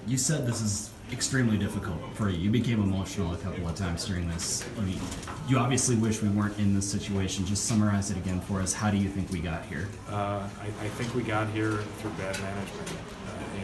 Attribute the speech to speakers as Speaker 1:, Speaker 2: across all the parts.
Speaker 1: You said this is extremely difficult for you. You became emotional a couple of times during this. I mean, you obviously wish we weren't in this situation. Just summarize it again for us. How do you think we got here?
Speaker 2: I think we got here through bad management,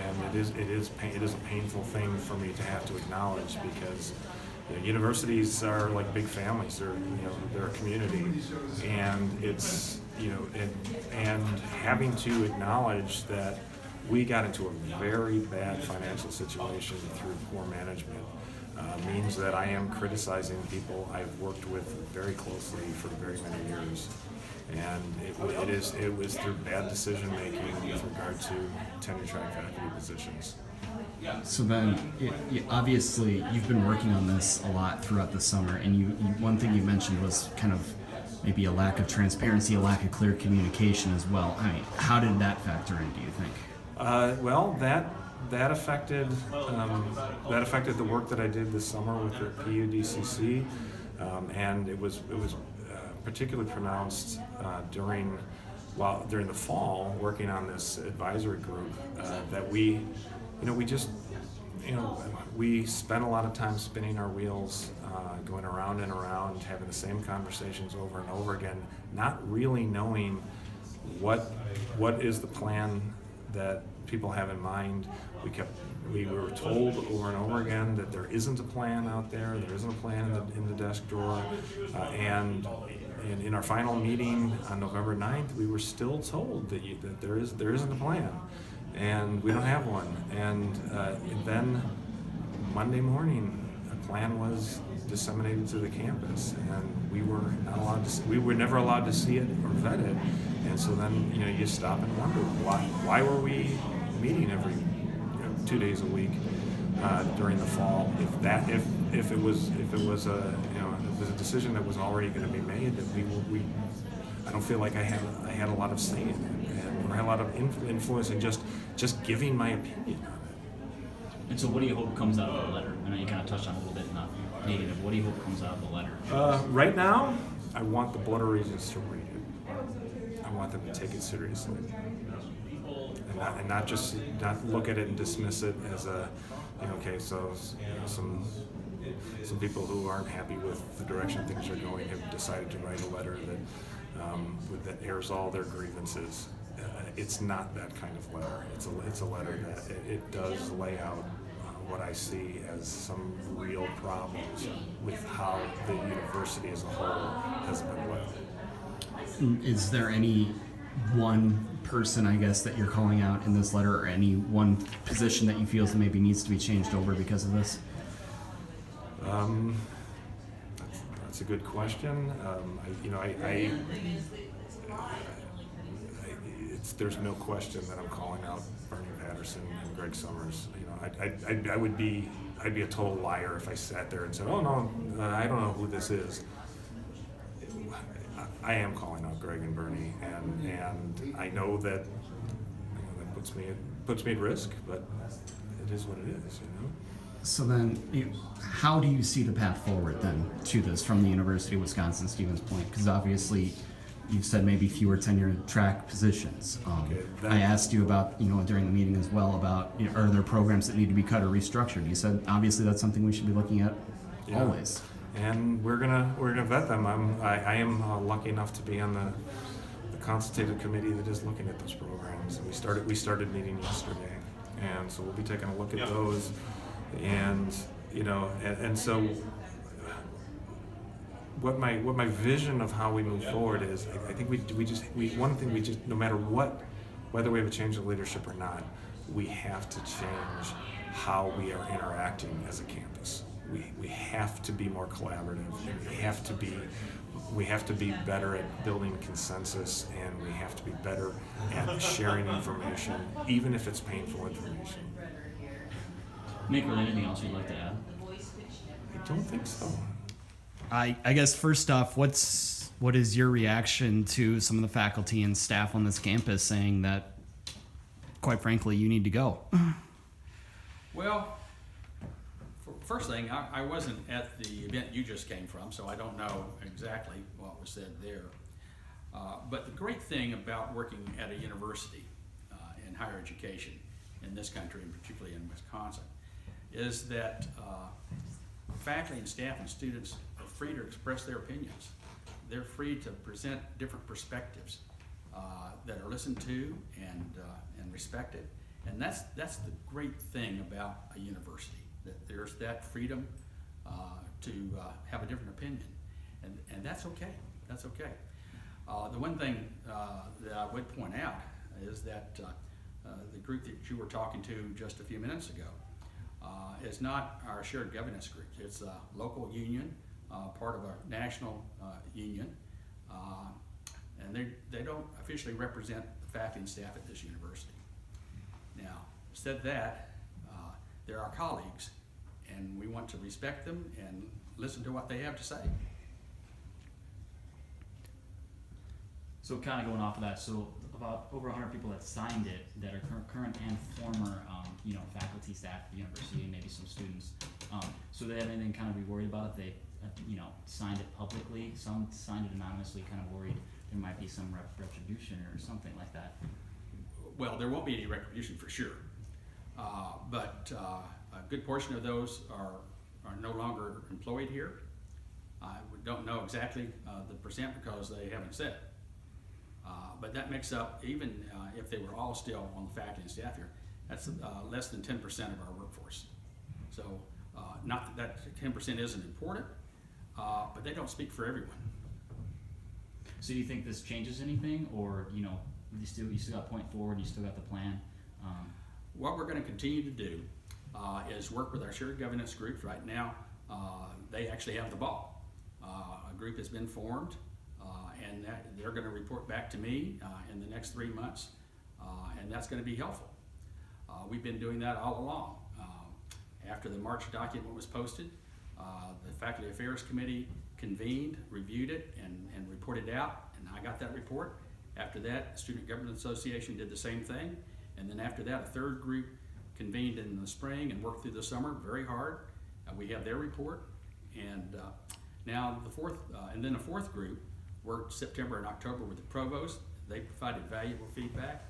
Speaker 2: and it is a painful thing for me to have to acknowledge because universities are like big families. They're a community, and it's and having to acknowledge that we got into a very bad financial situation through poor management means that I am criticizing people I've worked with very closely for very many years. And it was through bad decision making with regard to tenure track faculty positions.
Speaker 1: So then, obviously, you've been working on this a lot throughout the summer, and one thing you mentioned was kind of maybe a lack of transparency, a lack of clear communication as well. I mean, how did that factor in, do you think?
Speaker 2: Well, that affected the work that I did this summer with the PUDCC, and it was particularly pronounced during the fall, working on this advisory group that we spent a lot of time spinning our wheels, going around and around, having the same conversations over and over again, not really knowing what is the plan that people have in mind. We were told over and over again that there isn't a plan out there. There isn't a plan in the desk drawer, and in our final meeting on November 9th, we were still told that there isn't a plan, and we don't have one. And then Monday morning, a plan was disseminated to the campus, and we were never allowed to see it or vet it. And so then you stop and wonder why were we meeting every 2 days a week during the fall if it was a decision that was already going to be made, that I don't feel like I had a lot of say in it, or had a lot of influence in just giving my opinion on it.
Speaker 3: And so what do you hope comes out of the letter? I know you kind of touched on it a little bit, not negative. What do you hope comes out of the letter?
Speaker 2: Right now, I want the Board of Regents to read it. I want them to take it seriously, and not look at it and dismiss it as some people who aren't happy with the direction things are going have decided to write a letter that airs all their grievances. It's not that kind of letter. It's a letter that it does lay out what I see as some real problems with how the university as a whole has been led.
Speaker 1: Is there any one person, I guess, that you're calling out in this letter, or any one position that you feel maybe needs to be changed over because of this?
Speaker 2: That's a good question. There's no question that I'm calling out Bernie Patterson and Greg Summers. I'd be a total liar if I sat there and said, "Oh no, I don't know who this is." I am calling out Greg and Bernie, and I know that that puts me at risk, but it is what it is.
Speaker 1: So then, how do you see the path forward then to this from the University of Wisconsin-Stevens Point? Because obviously, you've said maybe fewer tenure track positions. I asked you about, during the meeting as well about, are there programs that need to be cut or restructured? You said obviously that's something we should be looking at always.
Speaker 2: And we're gonna vet them. I am lucky enough to be on the consultative committee that is looking at those programs. We started meeting yesterday, and so we'll be taking a look at those. And so what my vision of how we move forward is, I think no matter whether we have a change of leadership or not, we have to change how we are interacting as a campus. We have to be more collaborative. We have to be better at building consensus, and we have to be better at sharing information, even if it's painful information.
Speaker 3: Nick, or anything else you'd like to add?
Speaker 2: I don't think so.
Speaker 1: I guess first off, what is your reaction to some of the faculty and staff on this campus saying that, quite frankly, you need to go?
Speaker 4: Well, first thing, I wasn't at the event you just came from, so I don't know exactly what was said there. But the great thing about working at a university in higher education in this country, and particularly in Wisconsin, is that faculty and staff and students are free to express their opinions. They're free to present different perspectives that are listened to and respected. And that's the great thing about a university, that there's that freedom to have a different opinion. And that's okay. That's okay. The one thing that I would point out is that the group that you were talking to just a few minutes ago is not our shared governance group. It's a local union, part of a national union, and they don't officially represent the faculty and staff at this university. Now, said that, they're our colleagues, and we want to respect them and listen to what they have to say.
Speaker 3: So kind of going off of that, so about over 100 people that signed it that are current and former, faculty, staff at the university, and maybe some students. So they have anything kind of be worried about if they, signed it publicly? Some signed it anonymously, kind of worried there might be some retribution or something like that.
Speaker 4: Well, there won't be any retribution for sure, but a good portion of those are no longer employed here. I don't know exactly the percent because they haven't said. But that makes up, even if they were all still on the faculty and staff here, that's less than 10% of our workforce. So not that 10% isn't important, but they don't speak for everyone.
Speaker 3: So do you think this changes anything, or you still got point forward, you still got the plan?
Speaker 4: What we're going to continue to do is work with our shared governance groups. Right now, they actually have the ball. A group has been formed, and they're going to report back to me in the next 3 months, and that's going to be helpful. We've been doing that all along. After the March document was posted, the Faculty Affairs Committee convened, reviewed it, and reported out, and I got that report. After that, the Student Government Association did the same thing, and then after that, a third group convened in the spring and worked through the summer very hard. We have their report, and now the fourth group worked September and October with the provost. They provided valuable feedback,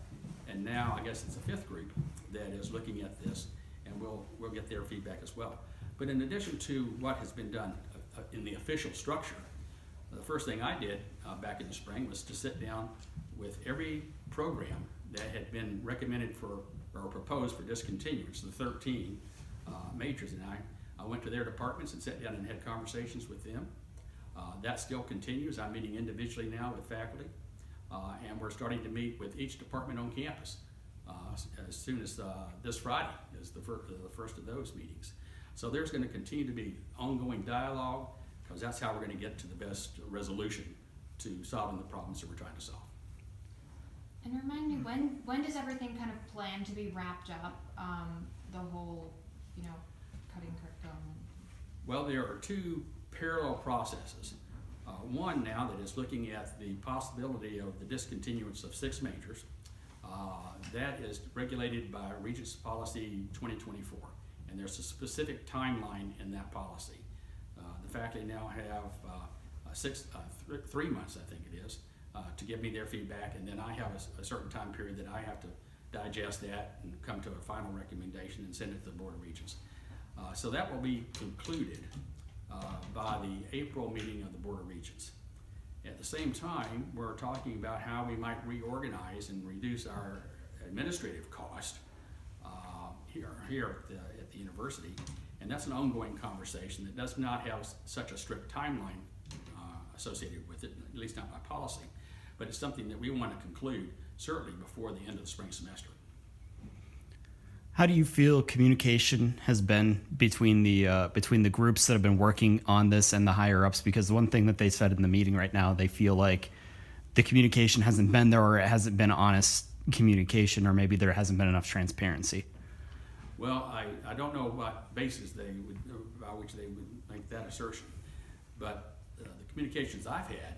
Speaker 4: and now I guess it's a fifth group that is looking at this, and we'll get their feedback as well. But in addition to what has been done in the official structure, the first thing I did back in the spring was to sit down with every program that had been recommended for or proposed for discontinuance, the 13 majors, and I went to their departments and sat down and had conversations with them. That still continues. I'm meeting individually now with faculty, and we're starting to meet with each department on campus as soon as this Friday is the first of those meetings. So there's going to continue to be ongoing dialogue, because that's how we're going to get to the best resolution to solving the problems that we're trying to solve.
Speaker 5: And remind me, when does everything kind of plan to be wrapped up? The whole, cutting curriculum.
Speaker 4: Well, there are two parallel processes. One now that is looking at the possibility of the discontinuance of 6 majors. That is regulated by Regents Policy 2024, and there's a specific timeline in that policy. The faculty now have 3 months, I think it is, to give me their feedback, and then I have a certain time period that I have to digest that and come to a final recommendation and send it to the Board of Regents. So that will be concluded by the April meeting of the Board of Regents. At the same time, we're talking about how we might reorganize and reduce our administrative cost here at the university, and that's an ongoing conversation that does not have such a strict timeline associated with it, at least not by policy, but it's something that we want to conclude certainly before the end of the spring semester.
Speaker 1: How do you feel communication has been between the groups that have been working on this and the higher ups? Because the one thing that they said in the meeting right now, they feel like the communication hasn't been there, or it hasn't been honest communication, or maybe there hasn't been enough transparency.
Speaker 4: Well, I don't know what basis by which they would make that assertion, but the communications I've had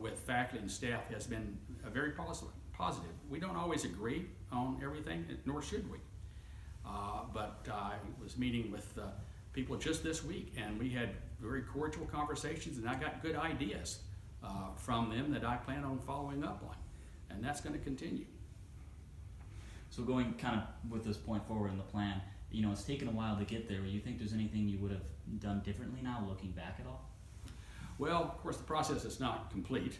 Speaker 4: with faculty and staff has been very positive. We don't always agree on everything, nor should we. But I was meeting with people just this week, and we had very cordial conversations, and I got good ideas from them that I plan on following up on, and that's going to continue.
Speaker 3: So going kind of with this point forward in the plan, you know, it's taken a while to get there. You think there's anything you would have done differently now, looking back at all?
Speaker 4: Well, of course, the process is not complete.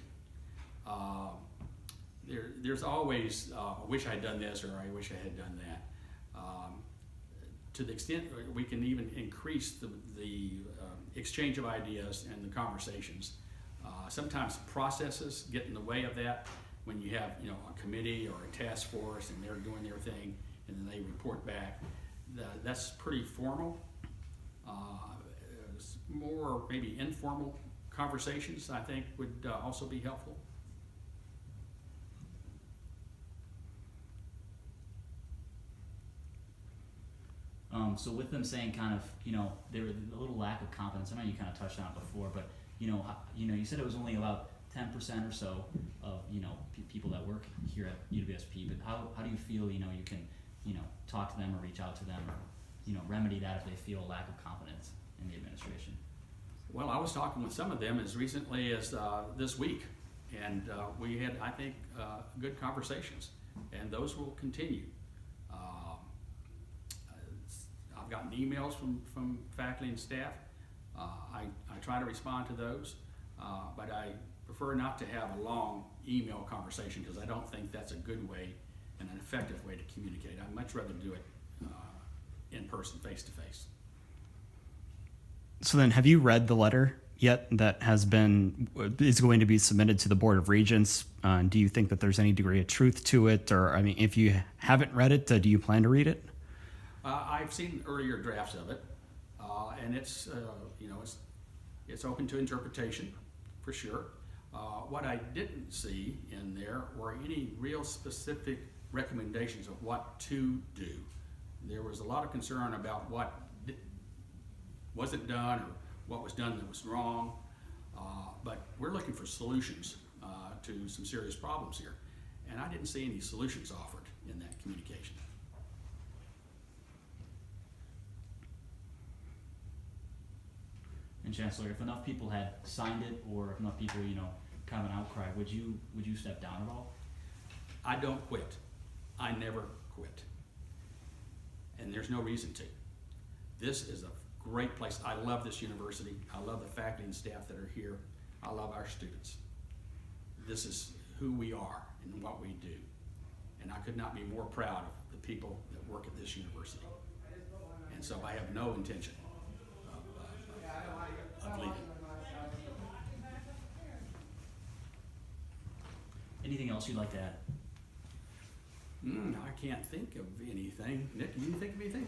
Speaker 4: There's always, I wish I had done this, or I wish I had done that. To the extent we can even increase the exchange of ideas and the conversations. Sometimes processes get in the way of that when you have, you know, a committee or a task force and they're doing their thing and then they report back. That's pretty formal. More maybe informal conversations, I think, would also be helpful.
Speaker 3: So with them saying kind of, you know, there was a little lack of confidence. I know you kind of touched on it before, but you know, you said it was only about 10% or so of, you know, people that work here at UWSP. But how do you feel, you know, you can, you know, talk to them or reach out to them or, you know, remedy that if they feel a lack of confidence in the administration?
Speaker 4: Well, I was talking with some of them as recently as this week, and we had, I think, good conversations, and those will continue. I've gotten emails from faculty and staff. I try to respond to those, but I prefer not to have a long email conversation because I don't think that's a good way and an effective way to communicate. I'd much rather do it in person, face to face.
Speaker 1: So then, have you read the letter yet that is going to be submitted to the Board of Regents? Do you think that there's any degree of truth to it? Or, I mean, if you haven't read it, do you plan to read it?
Speaker 4: I've seen earlier drafts of it, and it's, you know, it's open to interpretation, for sure. What I didn't see in there were any real specific recommendations of what to do. There was a lot of concern about what wasn't done or what was done that was wrong, but we're looking for solutions to some serious problems here, and I didn't see any solutions offered in that communication.
Speaker 3: And Chancellor, if enough people had signed it, or if enough people, you know, kind of an outcry, would you step down at all?
Speaker 4: I don't quit. I never quit. And there's no reason to. This is a great place. I love this university. I love the faculty and staff that are here. I love our students. This is who we are and what we do. And I could not be more proud of the people that work at this university. And so I have no intention of leaving.
Speaker 3: Anything else you'd like to add?
Speaker 4: I can't think of anything. Nick, can you think of anything?